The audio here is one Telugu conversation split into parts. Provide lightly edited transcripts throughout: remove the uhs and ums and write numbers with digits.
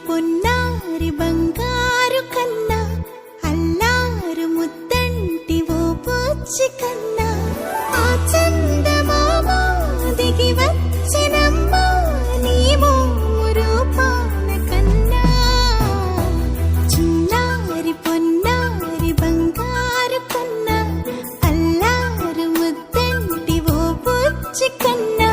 పొన్నారి బంగారు కన్నా అల్లారు ముద్దంటి ఓ పూచి కన్నా ఆ చందమామ దిగి వచ్చినమ్మా నీ మోము రూపాల కన్నా చిన్నారి పొన్నారి బంగారు కన్నా అల్లారు ముద్దంటి ఓ పూచి కన్నా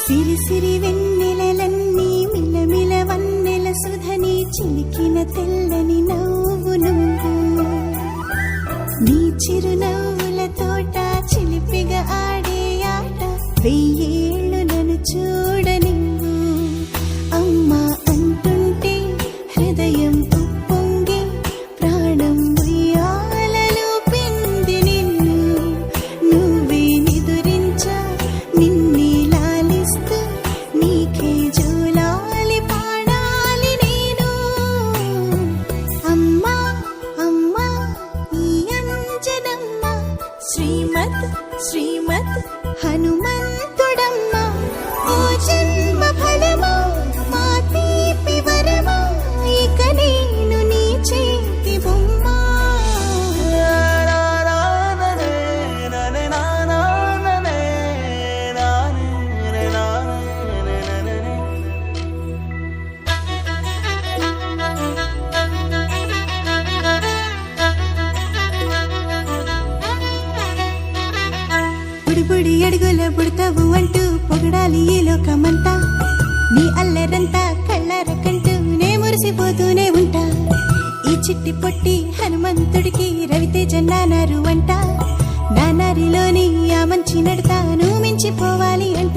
సిరి సిరి వెన్నెలలన్నీ మిలమిల వన్నెల సుధని చిలికిన తెల్లని నవ్వు నువ్వు నీ చిరునవ్వుల తోట చిలిపిగా ఆడే ఆట వెయ్యేళ్ళు నన్ను చూడనివ్వు అమ్మా అంటుంటే హృదయం ఉప్పొంగి ప్రాణం ఉయ్యాలలో పిండి నిన్ను నువ్వే నిదురించా నిన్నే నీకే జోలాలి పాడాలి నేను అమ్మా అమ్మా ఈ అంజనమ్మ శ్రీమత్ శ్రీమత్ హనుమంతుడమ్మ ఓ జన్మ ఫలమా మా తీపి వరమా ఇక నేను నీ చేతి బొమ్మ బుడి అడుగుల బుడతావు అంటూ పొగడాలి ఈ లోకమంతా నీ అల్లరంతా కళ్ళారకంటూ నే మురిసిపోతూనే ఉంటా ఈ చిట్టి పొట్టి హనుమంతుడికి రవితేజ నానారు అంట నానారిలోని ఆ మంచి నడతా నువ్వు మించిపోవాలి అంట